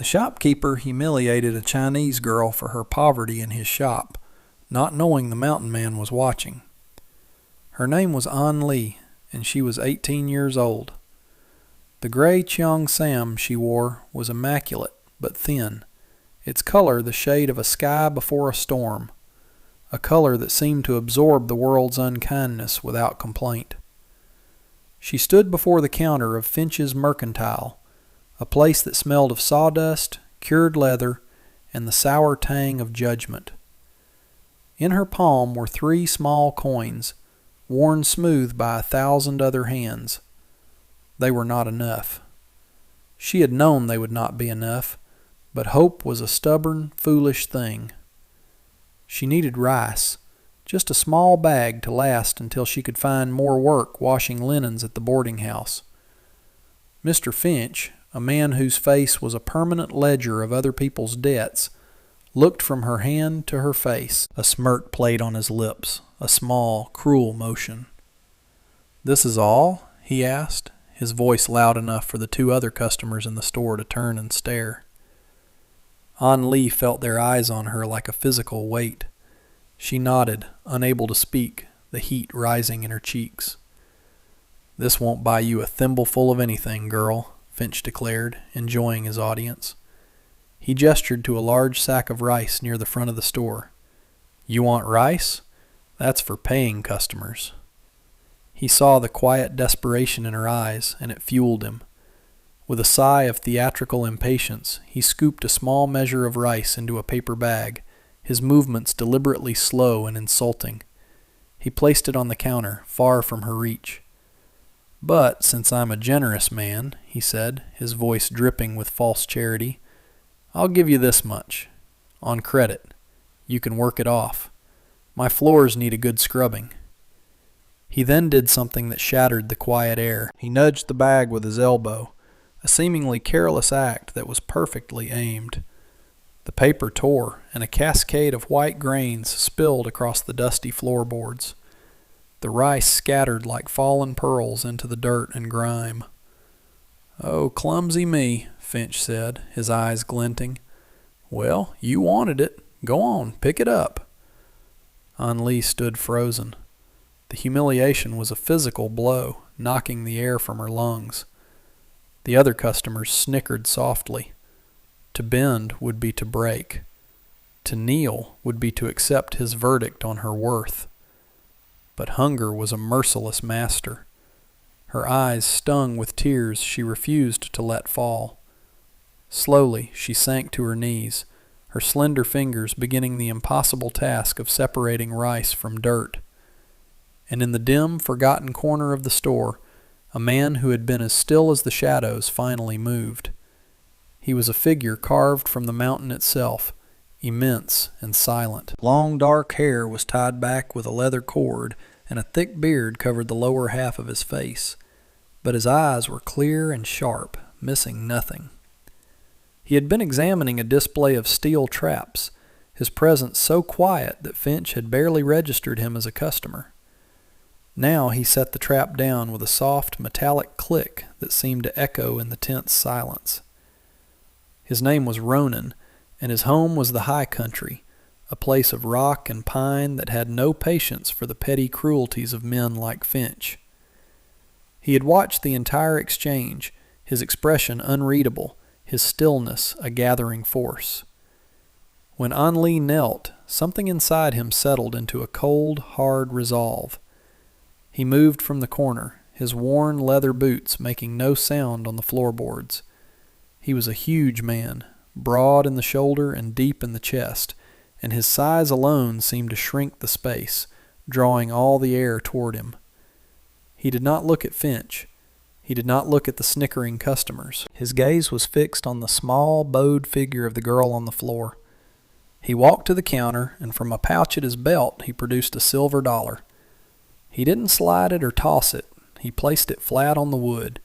shopkeeper humiliated a Chinese girl for her poverty in his shop, not knowing the mountain man was watching. Her name was An Li, and she was 18 years old. The gray Cheong Sam she wore was immaculate, but thin, its color the shade of a sky before a storm, a color that seemed to absorb the world's unkindness without complaint. She stood before the counter of Finch's Mercantile, a place that smelled of sawdust, cured leather, and the sour tang of judgment. In her palm were 3 small coins, worn smooth by 1,000 other hands. They were not enough. She had known they would not be enough, but hope was a stubborn, foolish thing. She needed rice, just a small bag to last until she could find more work washing linens at the boarding house. Mr. Finch, a man whose face was a permanent ledger of other people's debts, looked from her hand to her face. A smirk played on his lips, a small, cruel motion. "This is all?" he asked, his voice loud enough for the 2 other customers in the store to turn and stare. An Li felt their eyes on her like a physical weight. She nodded, unable to speak, the heat rising in her cheeks. "This won't buy you a thimbleful of anything, girl," Finch declared, enjoying his audience. He gestured to a large sack of rice near the front of the store. "You want rice? That's for paying customers." He saw the quiet desperation in her eyes, and it fueled him. With a sigh of theatrical impatience, he scooped a small measure of rice into a paper bag, his movements deliberately slow and insulting. He placed it on the counter, far from her reach. "But since I'm a generous man," he said, his voice dripping with false charity, "I'll give you this much. On credit. You can work it off. My floors need a good scrubbing." He then did something that shattered the quiet air. He nudged the bag with his elbow, a seemingly careless act that was perfectly aimed. The paper tore, and a cascade of white grains spilled across the dusty floorboards. The rice scattered like fallen pearls into the dirt and grime. "Oh, clumsy me," Finch said, his eyes glinting. "Well, you wanted it. Go on, pick it up." An Li stood frozen. The humiliation was a physical blow, knocking the air from her lungs. The other customers snickered softly. To bend would be to break. To kneel would be to accept his verdict on her worth. But hunger was a merciless master. Her eyes stung with tears she refused to let fall. Slowly she sank to her knees, her slender fingers beginning the impossible task of separating rice from dirt. And in the dim, forgotten corner of the store, a man who had been as still as the shadows finally moved. He was a figure carved from the mountain itself, immense and silent. Long dark hair was tied back with a leather cord, and a thick beard covered the lower half of his face. But his eyes were clear and sharp, missing nothing. He had been examining a display of steel traps, his presence so quiet that Finch had barely registered him as a customer. Now he set the trap down with a soft, metallic click that seemed to echo in the tense silence. His name was Ronan, and his home was the high country, a place of rock and pine that had no patience for the petty cruelties of men like Finch. He had watched the entire exchange, his expression unreadable, his stillness a gathering force. When An Li knelt, something inside him settled into a cold, hard resolve. He moved from the corner, his worn leather boots making no sound on the floorboards. He was a huge man, broad in the shoulder and deep in the chest, and his size alone seemed to shrink the space, drawing all the air toward him. He did not look at Finch. He did not look at the snickering customers. His gaze was fixed on the small, bowed figure of the girl on the floor. He walked to the counter, and from a pouch at his belt he produced a silver dollar. He didn't slide it or toss it. He placed it flat on the wood.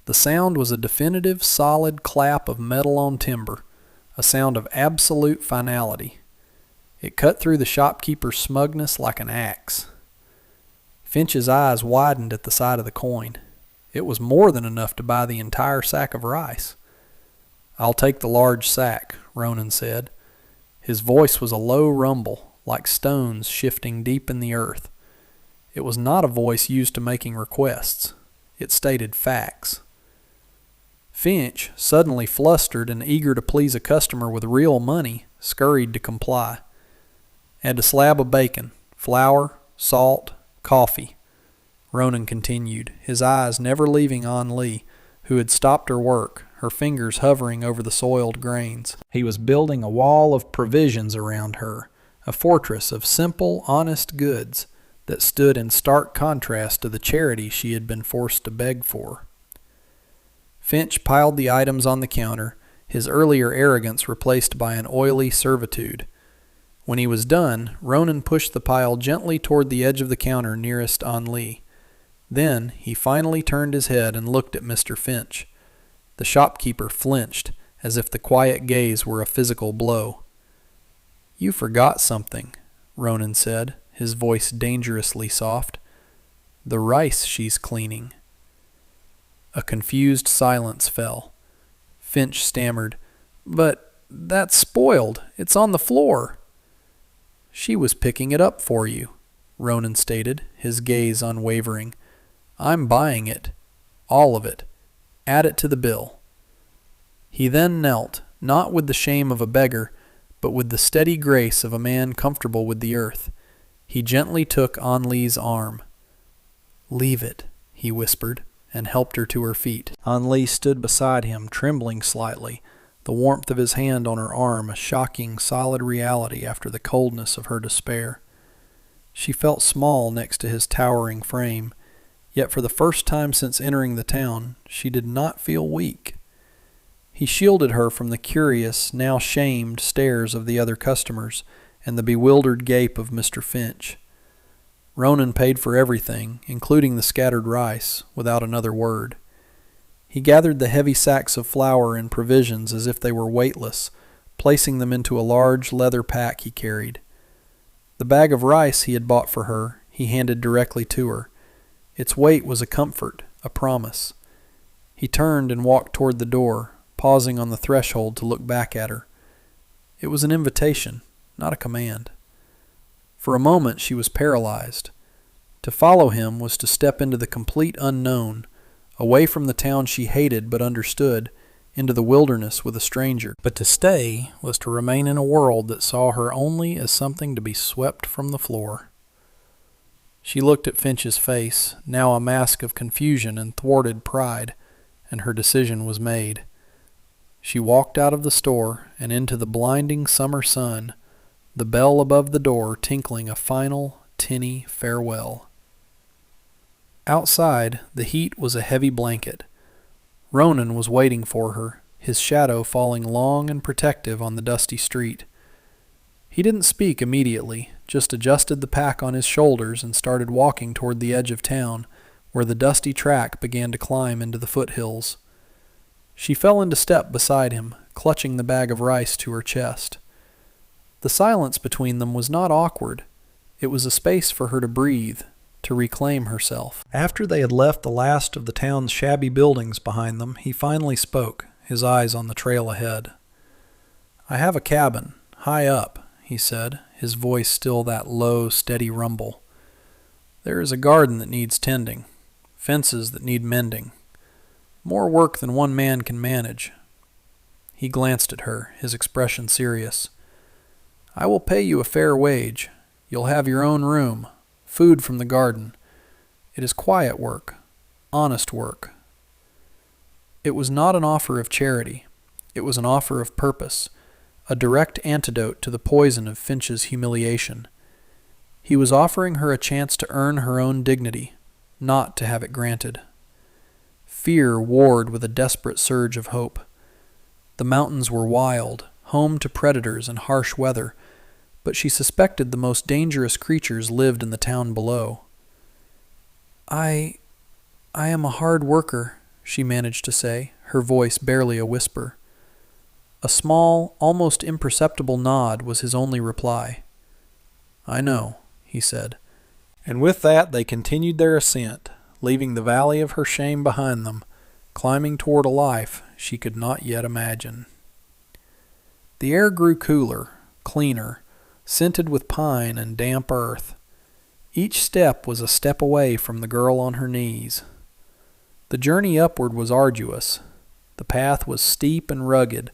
The sound was a definitive, solid clap of metal on timber, a sound of absolute finality. It cut through the shopkeeper's smugness like an axe. Finch's eyes widened at the sight of the coin. It was more than enough to buy the entire sack of rice. "I'll take the large sack," Ronan said. His voice was a low rumble, like stones shifting deep in the earth. It was not a voice used to making requests. It stated facts. Finch, suddenly flustered and eager to please a customer with real money, scurried to comply. "And a slab of bacon, flour, salt, coffee," Ronan continued, his eyes never leaving An Lee, who had stopped her work, her fingers hovering over the soiled grains. He was building a wall of provisions around her, a fortress of simple, honest goods that stood in stark contrast to the charity she had been forced to beg for. Finch piled the items on the counter, his earlier arrogance replaced by an oily servitude. When he was done, Ronan pushed the pile gently toward the edge of the counter nearest An Lee. Then he finally turned his head and looked at Mr. Finch. The shopkeeper flinched, as if the quiet gaze were a physical blow. "You forgot something," Ronan said, his voice dangerously soft. "The rice she's cleaning." A confused silence fell. Finch stammered, "But that's spoiled. It's on the floor." "She was picking it up for you," Ronan stated, his gaze unwavering. "I'm buying it. All of it. Add it to the bill." He then knelt, not with the shame of a beggar, but with the steady grace of a man comfortable with the earth. He gently took An Lee's arm. "Leave it," he whispered, and helped her to her feet. An Lee stood beside him, trembling slightly, the warmth of his hand on her arm a shocking, solid reality after the coldness of her despair. She felt small next to his towering frame, yet for the first time since entering the town, she did not feel weak. He shielded her from the curious, now shamed stares of the other customers and the bewildered gape of Mr. Finch. Ronan paid for everything, including the scattered rice, without another word. He gathered the heavy sacks of flour and provisions as if they were weightless, placing them into a large leather pack he carried. The bag of rice he had bought for her he handed directly to her. Its weight was a comfort, a promise. He turned and walked toward the door, pausing on the threshold to look back at her. It was an invitation, not a command. For a moment she was paralyzed. To follow him was to step into the complete unknown, away from the town she hated but understood, into the wilderness with a stranger. But to stay was to remain in a world that saw her only as something to be swept from the floor. She looked at Finch's face, now a mask of confusion and thwarted pride, and her decision was made. She walked out of the store and into the blinding summer sun, the bell above the door tinkling a final, tinny farewell. Outside, the heat was a heavy blanket. Ronan was waiting for her, his shadow falling long and protective on the dusty street. He didn't speak immediately, just adjusted the pack on his shoulders and started walking toward the edge of town, where the dusty track began to climb into the foothills. She fell into step beside him, clutching the bag of rice to her chest. The silence between them was not awkward. It was a space for her to breathe, to reclaim herself. After they had left the last of the town's shabby buildings behind them, he finally spoke, his eyes on the trail ahead. "I have a cabin, high up," he said, his voice still that low, steady rumble. "There is a garden that needs tending, fences that need mending. More work than one man can manage." He glanced at her, his expression serious. "I will pay you a fair wage. You'll have your own room, food from the garden. It is quiet work, honest work." It was not an offer of charity. It was an offer of purpose, a direct antidote to the poison of Finch's humiliation. He was offering her a chance to earn her own dignity, not to have it granted. Fear warred with a desperate surge of hope. The mountains were wild, home to predators and harsh weather, but she suspected the most dangerous creatures lived in the town below. I am a hard worker," she managed to say, her voice barely a whisper. A small, almost imperceptible nod was his only reply. "I know," he said. And with that they continued their ascent, leaving the valley of her shame behind them, climbing toward a life she could not yet imagine. The air grew cooler, cleaner, scented with pine and damp earth. Each step was a step away from the girl on her knees. The journey upward was arduous. The path was steep and rugged,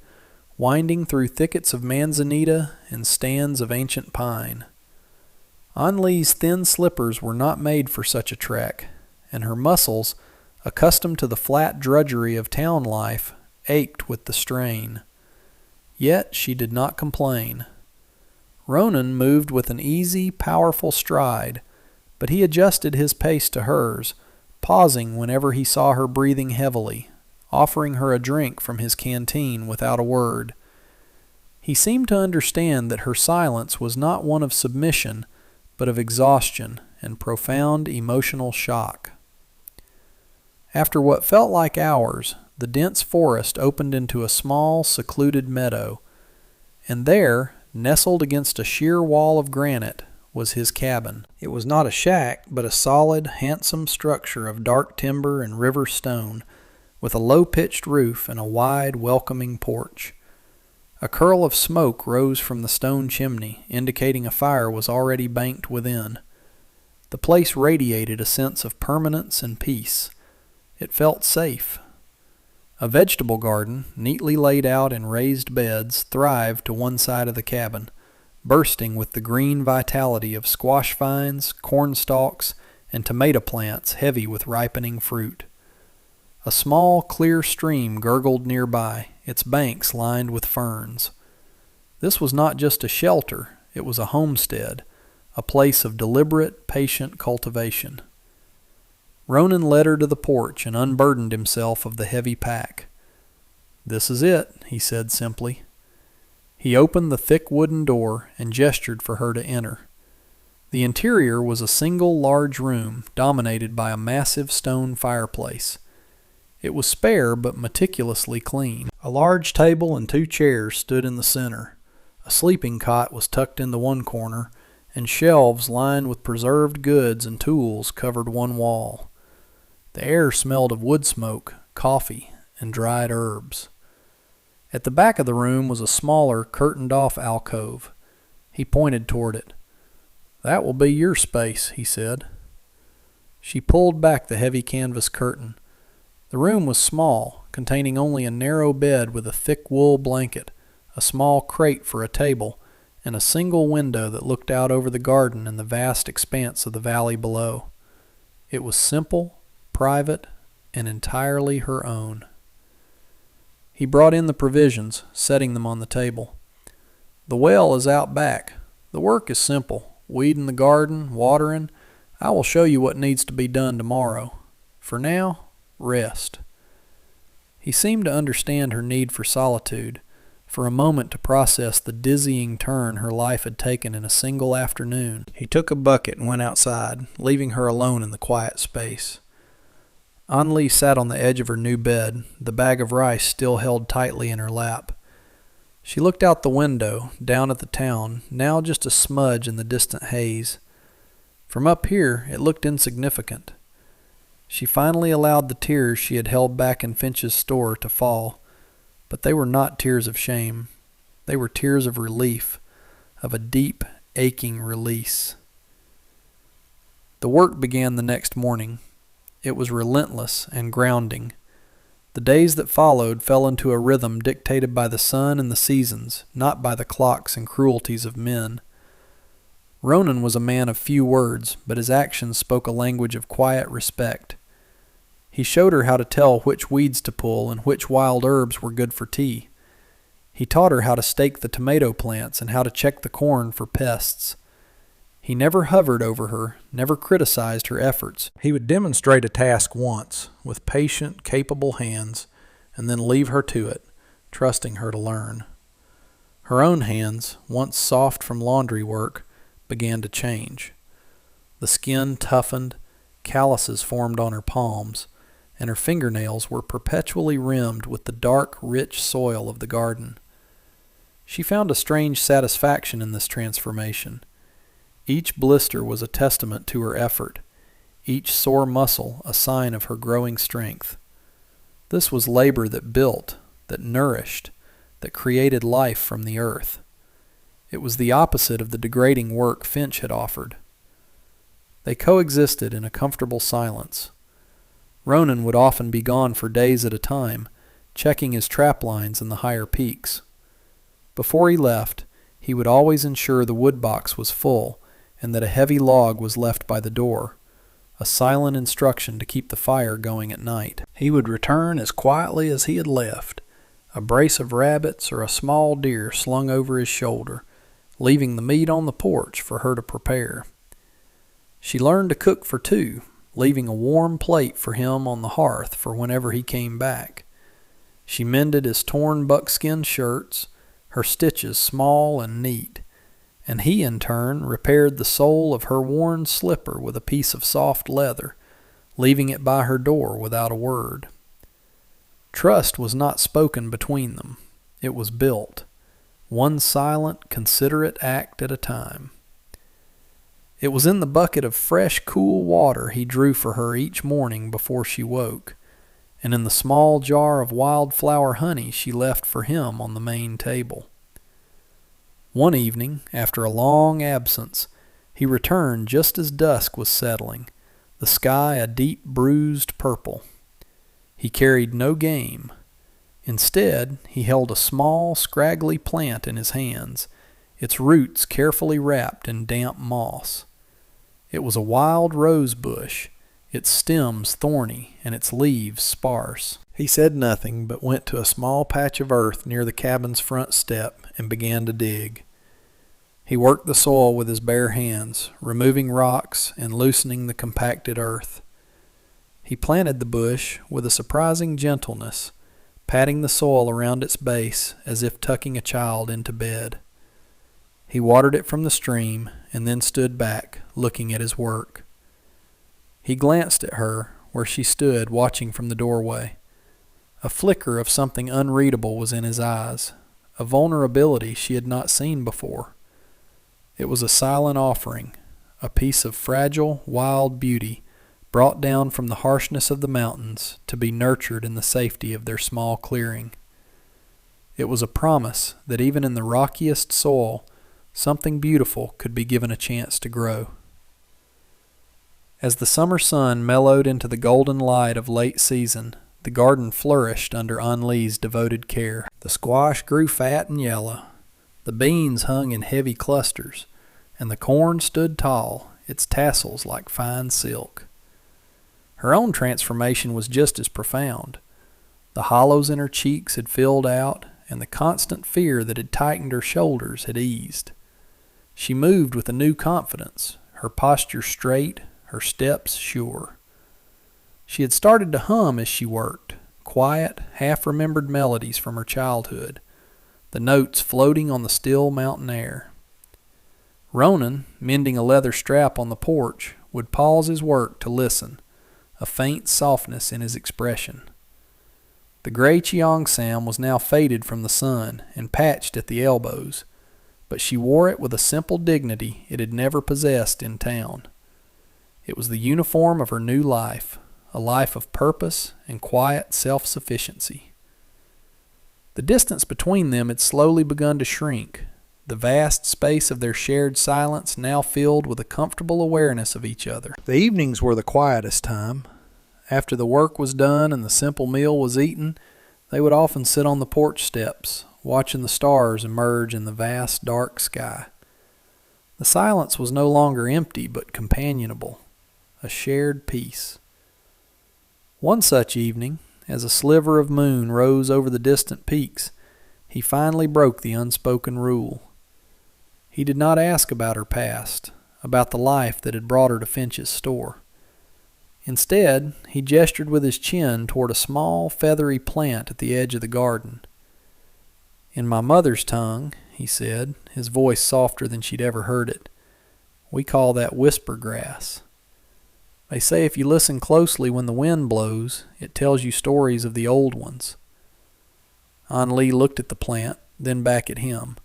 winding through thickets of manzanita and stands of ancient pine. An Lee's thin slippers were not made for such a trek, and her muscles, accustomed to the flat drudgery of town life, ached with the strain. Yet she did not complain. Ronan moved with an easy, powerful stride, but he adjusted his pace to hers, pausing whenever he saw her breathing heavily, offering her a drink from his canteen without a word. He seemed to understand that her silence was not one of submission, but of exhaustion and profound emotional shock. After what felt like hours, the dense forest opened into a small, secluded meadow, and there, nestled against a sheer wall of granite, was his cabin. It was not a shack, but a solid, handsome structure of dark timber and river stone, with a low-pitched roof and a wide, welcoming porch. A curl of smoke rose from the stone chimney, indicating a fire was already banked within. The place radiated a sense of permanence and peace. It felt safe. A vegetable garden, neatly laid out in raised beds, thrived to one side of the cabin, bursting with the green vitality of squash vines, corn stalks, and tomato plants heavy with ripening fruit. A small, clear stream gurgled nearby, its banks lined with ferns. This was not just a shelter, it was a homestead, a place of deliberate, patient cultivation. Ronan led her to the porch and unburdened himself of the heavy pack. "This is it," he said simply. He opened the thick wooden door and gestured for her to enter. The interior was a single large room dominated by a massive stone fireplace. It was spare but meticulously clean. A large table and 2 chairs stood in the center. A sleeping cot was tucked into one corner, and shelves lined with preserved goods and tools covered one wall. The air smelled of wood smoke, coffee, and dried herbs. At the back of the room was a smaller, curtained-off alcove. He pointed toward it. "That will be your space," he said. She pulled back the heavy canvas curtain. The room was small, containing only a narrow bed with a thick wool blanket, a small crate for a table, and a single window that looked out over the garden and the vast expanse of the valley below. It was simple, private, and entirely her own. He brought in the provisions, setting them on the table. "The well is out back. The work is simple. Weeding the garden, watering. I will show you what needs to be done tomorrow. For now, rest." He seemed to understand her need for solitude, for a moment to process the dizzying turn her life had taken in a single afternoon. He took a bucket and went outside, leaving her alone in the quiet space. An Lee sat on the edge of her new bed, the bag of rice still held tightly in her lap. She looked out the window, down at the town, now just a smudge in the distant haze. From up here, it looked insignificant. She finally allowed the tears she had held back in Finch's store to fall, but they were not tears of shame. They were tears of relief, of a deep, aching release. The work began the next morning. It was relentless and grounding. The days that followed fell into a rhythm dictated by the sun and the seasons, not by the clocks and cruelties of men. Ronan was a man of few words, but his actions spoke a language of quiet respect. He showed her how to tell which weeds to pull and which wild herbs were good for tea. He taught her how to stake the tomato plants and how to check the corn for pests. He never hovered over her, never criticized her efforts. He would demonstrate a task once, with patient, capable hands, and then leave her to it, trusting her to learn. Her own hands, once soft from laundry work, began to change. The skin toughened, calluses formed on her palms, and her fingernails were perpetually rimmed with the dark, rich soil of the garden. She found a strange satisfaction in this transformation. Each blister was a testament to her effort, each sore muscle a sign of her growing strength. This was labor that built, that nourished, that created life from the earth. It was the opposite of the degrading work Finch had offered. They coexisted in a comfortable silence. Ronan would often be gone for days at a time, checking his trap lines in the higher peaks. Before he left, he would always ensure the wood box was full and that a heavy log was left by the door, a silent instruction to keep the fire going at night. He would return as quietly as he had left, a brace of rabbits or a small deer slung over his shoulder, leaving the meat on the porch for her to prepare. She learned to cook for two, leaving a warm plate for him on the hearth for whenever he came back. She mended his torn buckskin shirts, her stitches small and neat, and he in turn repaired the sole of her worn slipper with a piece of soft leather, leaving it by her door without a word. Trust was not spoken between them. It was built, one silent, considerate act at a time. It was in the bucket of fresh, cool water he drew for her each morning before she woke, and in the small jar of wildflower honey she left for him on the main table. One evening, after a long absence, he returned just as dusk was settling, the sky a deep bruised purple. He carried no game. Instead, he held a small, scraggly plant in his hands, its roots carefully wrapped in damp moss. It was a wild rose bush, its stems thorny and its leaves sparse. He said nothing, but went to a small patch of earth near the cabin's front step and began to dig. He worked the soil with his bare hands, removing rocks and loosening the compacted earth. He planted the bush with a surprising gentleness, patting the soil around its base as if tucking a child into bed. He watered it from the stream and then stood back, looking at his work. He glanced at her, where she stood watching from the doorway. A flicker of something unreadable was in his eyes, a vulnerability she had not seen before. It was a silent offering, a piece of fragile, wild beauty, brought down from the harshness of the mountains to be nurtured in the safety of their small clearing. It was a promise that even in the rockiest soil, something beautiful could be given a chance to grow. As the summer sun mellowed into the golden light of late season, the garden flourished under Anli's devoted care. The squash grew fat and yellow, the beans hung in heavy clusters, and the corn stood tall, its tassels like fine silk. Her own transformation was just as profound. The hollows in her cheeks had filled out, and the constant fear that had tightened her shoulders had eased. She moved with a new confidence, her posture straight, her steps sure. She had started to hum as she worked, quiet, half-remembered melodies from her childhood, the notes floating on the still mountain air. Ronan, mending a leather strap on the porch, would pause his work to listen, a faint softness in his expression. The gray cheongsam was now faded from the sun and patched at the elbows, but she wore it with a simple dignity it had never possessed in town. It was the uniform of her new life, a life of purpose and quiet self-sufficiency. The distance between them had slowly begun to shrink, the vast space of their shared silence now filled with a comfortable awareness of each other. The evenings were the quietest time. After the work was done and the simple meal was eaten, they would often sit on the porch steps, watching the stars emerge in the vast dark sky. The silence was no longer empty but companionable, a shared peace. One such evening, as a sliver of moon rose over the distant peaks, he finally broke the unspoken rule. He did not ask about her past, about the life that had brought her to Finch's store. Instead, he gestured with his chin toward a small, feathery plant at the edge of the garden. "In my mother's tongue," he said, his voice softer than she'd ever heard it, "we call that whisper grass. They say if you listen closely when the wind blows, it tells you stories of the old ones." Anli looked at the plant, then back at him.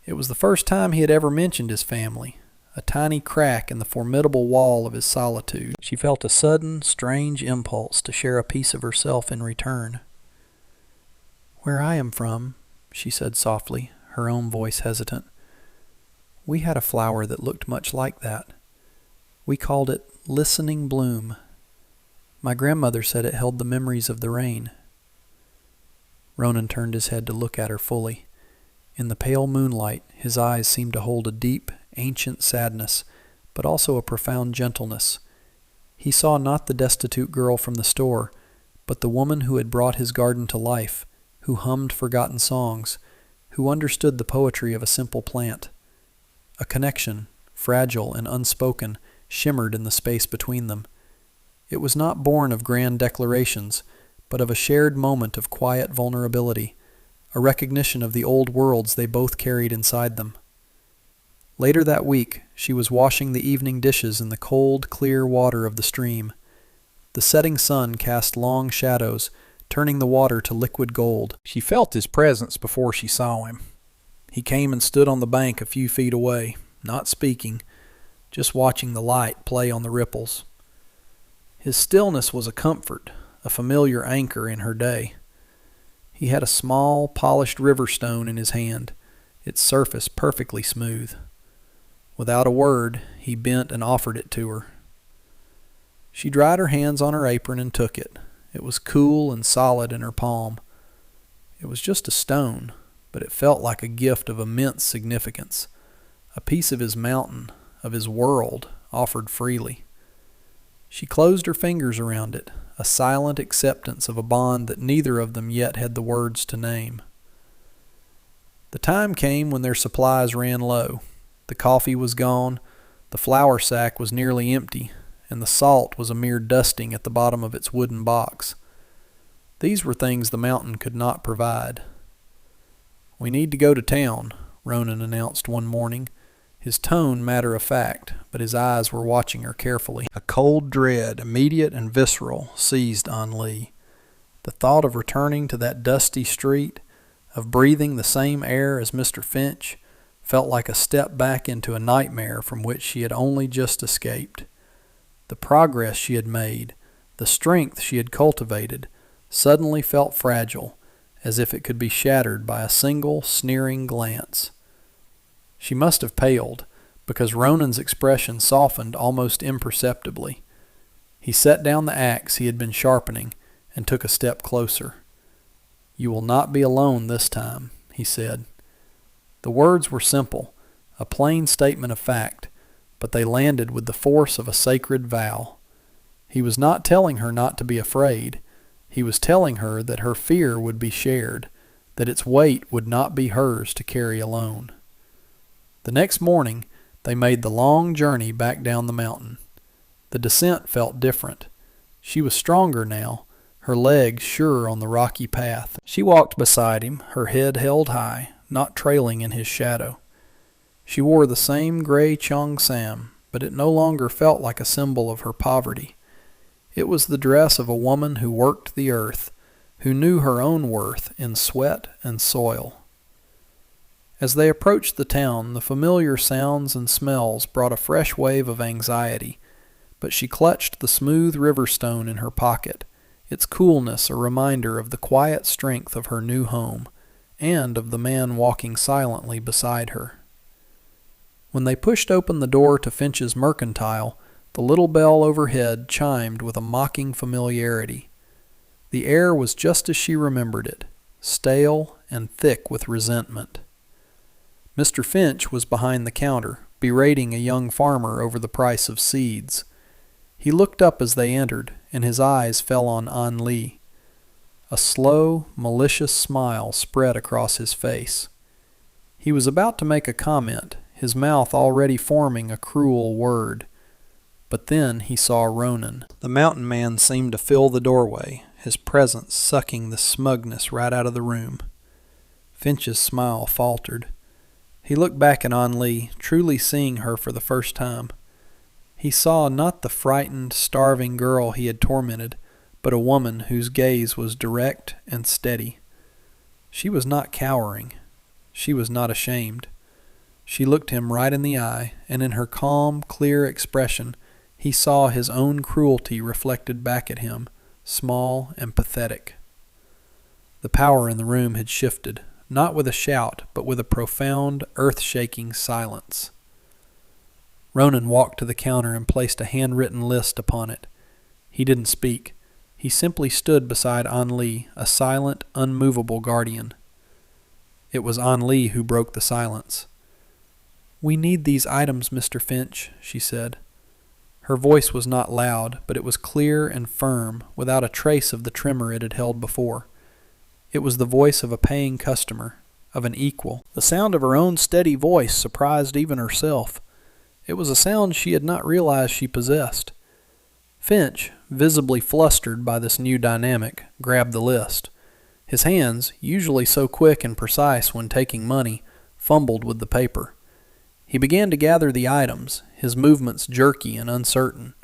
It was the first time he had ever mentioned his family, a tiny crack in the formidable wall of his solitude. She felt a sudden, strange impulse to share a piece of herself in return. "Where I am from, she said softly, her own voice hesitant. "We had a flower that looked much like that. We called it Listening Bloom. My grandmother said it held the memories of the rain." Ronan turned his head to look at her fully. In the pale moonlight, his eyes seemed to hold a deep, ancient sadness, but also a profound gentleness. He saw not the destitute girl from the store, but the woman who had brought his garden to life, who hummed forgotten songs, who understood the poetry of a simple plant. A connection, fragile and unspoken, shimmered in the space between them. It was not born of grand declarations, but of a shared moment of quiet vulnerability, a recognition of the old worlds they both carried inside them. Later that week, she was washing the evening dishes in the cold, clear water of the stream. The setting sun cast long shadows, turning the water to liquid gold. She felt his presence before she saw him. He came and stood on the bank a few feet away, not speaking, just watching the light play on the ripples. His stillness was a comfort, a familiar anchor in her day. He had a small, polished river stone in his hand, its surface perfectly smooth. Without a word, he bent and offered it to her. She dried her hands on her apron and took it. It was cool and solid in her palm. It was just a stone, but it felt like a gift of immense significance, a piece of his mountain, of his world, offered freely. She closed her fingers around it, a silent acceptance of a bond that neither of them yet had the words to name. The time came when their supplies ran low. The coffee was gone, the flour sack was nearly empty, and the salt was a mere dusting at the bottom of its wooden box. These were things the mountain could not provide. "We need to go to town," Ronan announced one morning, his tone matter-of-fact, but his eyes were watching her carefully. A cold dread, immediate and visceral, seized on Lee. The thought of returning to that dusty street, of breathing the same air as Mr. Finch, felt like a step back into a nightmare from which she had only just escaped. The progress she had made, the strength she had cultivated, suddenly felt fragile, as if it could be shattered by a single sneering glance. She must have paled, because Ronan's expression softened almost imperceptibly. He set down the axe he had been sharpening and took a step closer. "You will not be alone this time," he said. The words were simple, a plain statement of fact, but they landed with the force of a sacred vow. He was not telling her not to be afraid. He was telling her that her fear would be shared, that its weight would not be hers to carry alone. The next morning, they made the long journey back down the mountain. The descent felt different. She was stronger now, her legs sure on the rocky path. She walked beside him, her head held high, not trailing in his shadow. She wore the same gray cheongsam, but it no longer felt like a symbol of her poverty. It was the dress of a woman who worked the earth, who knew her own worth in sweat and soil. As they approached the town, the familiar sounds and smells brought a fresh wave of anxiety, but she clutched the smooth river stone in her pocket, its coolness a reminder of the quiet strength of her new home, and of the man walking silently beside her. When they pushed open the door to Finch's mercantile, the little bell overhead chimed with a mocking familiarity. The air was just as she remembered it, stale and thick with resentment. Mr. Finch was behind the counter, berating a young farmer over the price of seeds. He looked up as they entered, and his eyes fell on An Lee. A slow, malicious smile spread across his face. He was about to make a comment, his mouth already forming a cruel word. But then he saw Ronan. The mountain man seemed to fill the doorway, his presence sucking the smugness right out of the room. Finch's smile faltered. He looked back at An Lee, truly seeing her for the first time. He saw not the frightened, starving girl he had tormented, but a woman whose gaze was direct and steady. She was not cowering. She was not ashamed. She looked him right in the eye, and in her calm, clear expression, he saw his own cruelty reflected back at him, small and pathetic. The power in the room had shifted, not with a shout, but with a profound, earth-shaking silence. Ronan walked to the counter and placed a handwritten list upon it. He didn't speak. He simply stood beside An Lee, a silent, unmovable guardian. It was An Lee who broke the silence. "We need these items, Mr. Finch," she said. Her voice was not loud, but it was clear and firm, without a trace of the tremor it had held before. It was the voice of a paying customer, of an equal. The sound of her own steady voice surprised even herself. It was a sound she had not realized she possessed. Finch, visibly flustered by this new dynamic, grabbed the list. His hands, usually so quick and precise when taking money, fumbled with the paper. He began to gather the items, his movements jerky and uncertain.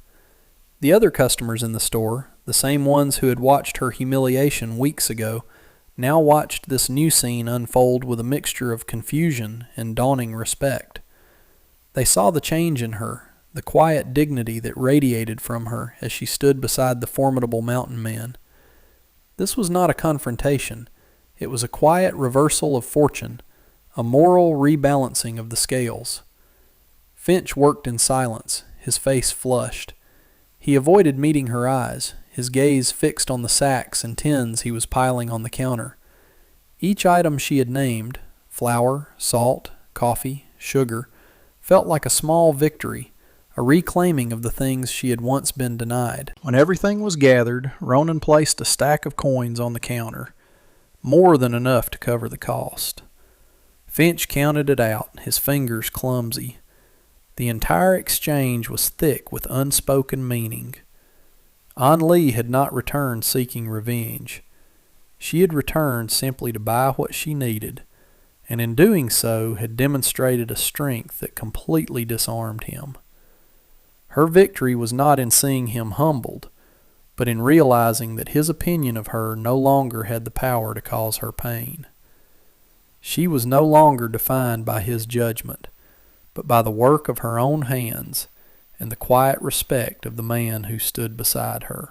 The other customers in the store, the same ones who had watched her humiliation weeks ago, now watched this new scene unfold with a mixture of confusion and dawning respect. They saw the change in her, the quiet dignity that radiated from her as she stood beside the formidable mountain man. This was not a confrontation. It was a quiet reversal of fortune, a moral rebalancing of the scales. Finch worked in silence, his face flushed. He avoided meeting her eyes, his gaze fixed on the sacks and tins he was piling on the counter. Each item she had named, flour, salt, coffee, sugar, felt like a small victory, a reclaiming of the things she had once been denied. When everything was gathered, Ronan placed a stack of coins on the counter, more than enough to cover the cost. Finch counted it out, his fingers clumsy. The entire exchange was thick with unspoken meaning. An Lee had not returned seeking revenge. She had returned simply to buy what she needed, and in doing so had demonstrated a strength that completely disarmed him. Her victory was not in seeing him humbled, but in realizing that his opinion of her no longer had the power to cause her pain. She was no longer defined by his judgment, but by the work of her own hands and the quiet respect of the man who stood beside her.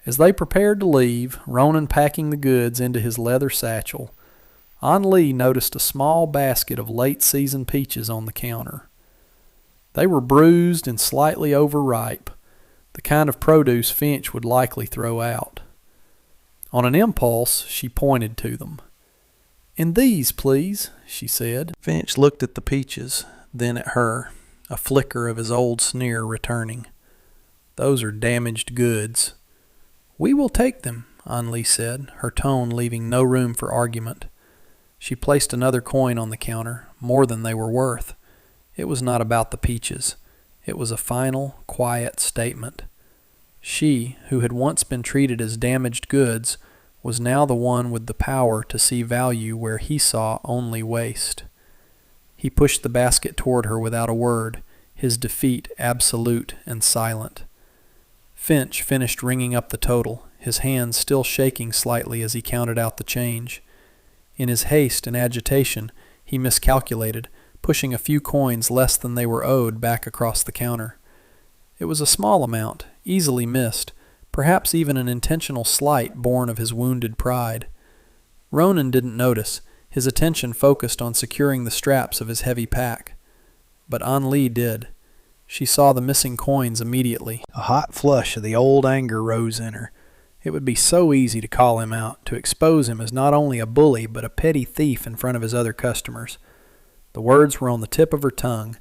As they prepared to leave, Ronan packing the goods into his leather satchel, An Lee noticed a small basket of late-season peaches on the counter. They were bruised and slightly overripe, the kind of produce Finch would likely throw out. On an impulse, she pointed to them. "And these, please," she said. Finch looked at the peaches, then at her, a flicker of his old sneer returning. "Those are damaged goods." "We will take them," An Lee said, her tone leaving no room for argument. She placed another coin on the counter, more than they were worth. It was not about the peaches. It was a final, quiet statement. She, who had once been treated as damaged goods, was now the one with the power to see value where he saw only waste. He pushed the basket toward her without a word, his defeat absolute and silent. Finch finished ringing up the total, his hands still shaking slightly as he counted out the change. In his haste and agitation, he miscalculated, pushing a few coins less than they were owed back across the counter. It was a small amount, easily missed, perhaps even an intentional slight born of his wounded pride. Ronan didn't notice, his attention focused on securing the straps of his heavy pack. But An Lee did. She saw the missing coins immediately. A hot flush of the old anger rose in her. It would be so easy to call him out, to expose him as not only a bully but a petty thief in front of his other customers. The words were on the tip of her tongue.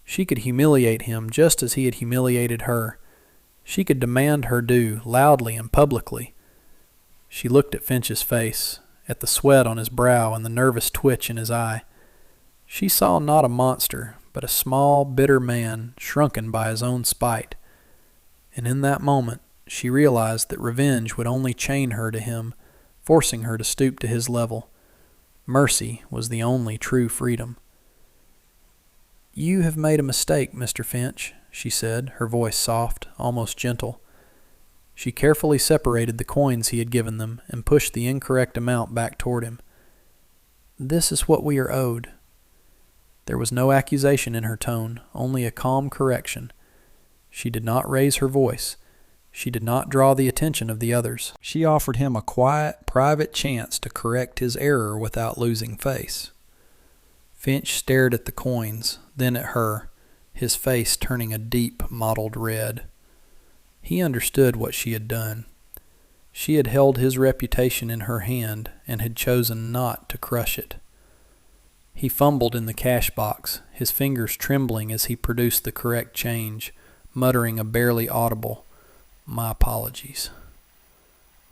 She could humiliate him just as he had humiliated her. She could demand her due, loudly and publicly. She looked at Finch's face, at the sweat on his brow and the nervous twitch in his eye. She saw not a monster, but a small, bitter man shrunken by his own spite. And in that moment, she realized that revenge would only chain her to him, forcing her to stoop to his level. Mercy was the only true freedom. "You have made a mistake, Mr. Finch," she said, her voice soft, almost gentle. She carefully separated the coins he had given them and pushed the incorrect amount back toward him. "This is what we are owed." There was no accusation in her tone, only a calm correction. She did not raise her voice. She did not draw the attention of the others. She offered him a quiet, private chance to correct his error without losing face. Finch stared at the coins, then at her, his face turning a deep, mottled red. He understood what she had done. She had held his reputation in her hand and had chosen not to crush it. He fumbled in the cash box, his fingers trembling as he produced the correct change, muttering a barely audible, "My apologies."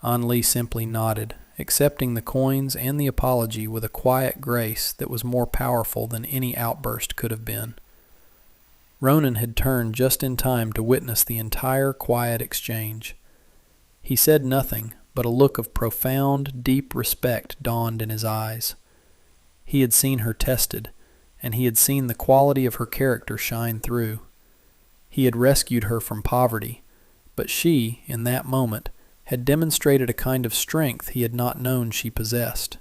An Li simply nodded, accepting the coins and the apology with a quiet grace that was more powerful than any outburst could have been. Ronan had turned just in time to witness the entire quiet exchange. He said nothing, but a look of profound, deep respect dawned in his eyes. He had seen her tested, and he had seen the quality of her character shine through. He had rescued her from poverty, but she, in that moment, had demonstrated a kind of strength he had not known she possessed.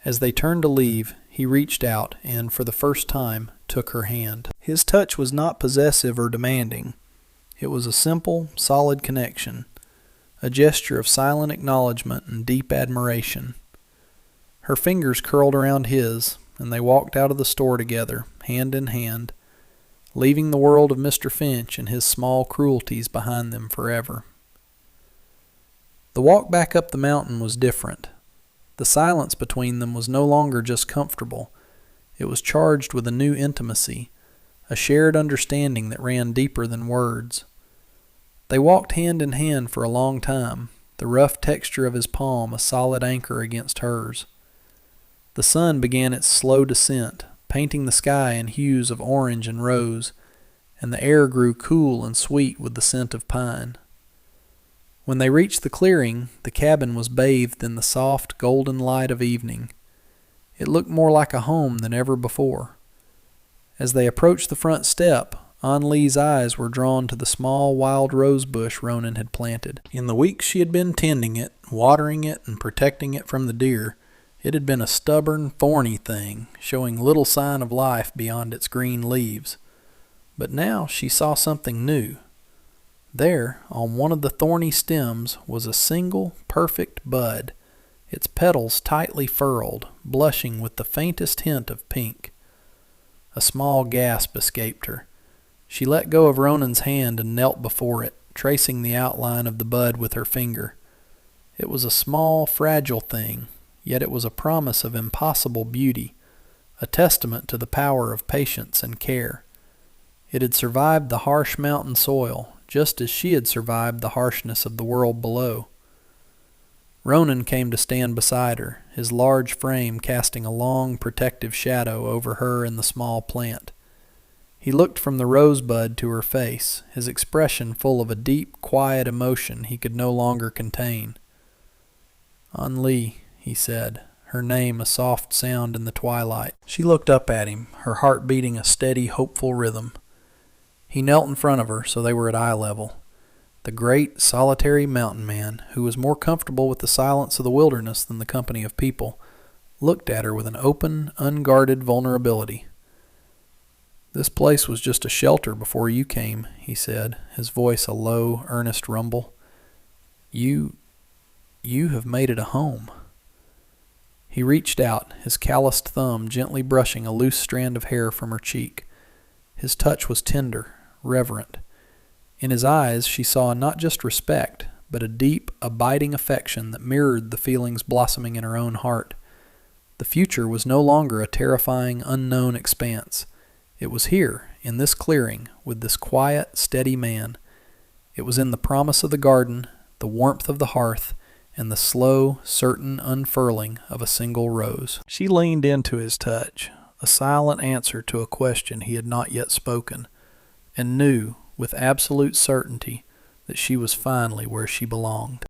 As they turned to leave, he reached out and, for the first time, took her hand. His touch was not possessive or demanding. It was a simple, solid connection, a gesture of silent acknowledgement and deep admiration. Her fingers curled around his, and they walked out of the store together, hand in hand, leaving the world of Mr. Finch and his small cruelties behind them forever. The walk back up the mountain was different. The silence between them was no longer just comfortable. It was charged with a new intimacy, a shared understanding that ran deeper than words. They walked hand in hand for a long time, the rough texture of his palm a solid anchor against hers. The sun began its slow descent, painting the sky in hues of orange and rose, and the air grew cool and sweet with the scent of pine. When they reached the clearing, the cabin was bathed in the soft, golden light of evening. It looked more like a home than ever before. As they approached the front step, An Li's eyes were drawn to the small wild rose bush Ronan had planted. In the weeks she had been tending it, watering it, and protecting it from the deer, it had been a stubborn, thorny thing, showing little sign of life beyond its green leaves. But now she saw something new. There, on one of the thorny stems, was a single, perfect bud, its petals tightly furled, blushing with the faintest hint of pink. A small gasp escaped her. She let go of Ronan's hand and knelt before it, tracing the outline of the bud with her finger. It was a small, fragile thing, yet it was a promise of impossible beauty, a testament to the power of patience and care. It had survived the harsh mountain soil, just as she had survived the harshness of the world below. Ronan came to stand beside her, his large frame casting a long, protective shadow over her and the small plant. He looked from the rosebud to her face, his expression full of a deep, quiet emotion he could no longer contain. "An Li," he said, her name a soft sound in the twilight. She looked up at him, her heart beating a steady, hopeful rhythm. He knelt in front of her, so they were at eye level. The great, solitary mountain man, who was more comfortable with the silence of the wilderness than the company of people, looked at her with an open, unguarded vulnerability. "This place was just a shelter before you came," he said, his voice a low, earnest rumble. You have made it a home." He reached out, his calloused thumb gently brushing a loose strand of hair from her cheek. His touch was tender, reverent. In his eyes she saw not just respect, but a deep, abiding affection that mirrored the feelings blossoming in her own heart. The future was no longer a terrifying, unknown expanse. It was here, in this clearing, with this quiet, steady man. It was in the promise of the garden, the warmth of the hearth, and the slow, certain unfurling of a single rose. She leaned into his touch, a silent answer to a question he had not yet spoken, and knew, with absolute certainty, that she was finally where she belonged.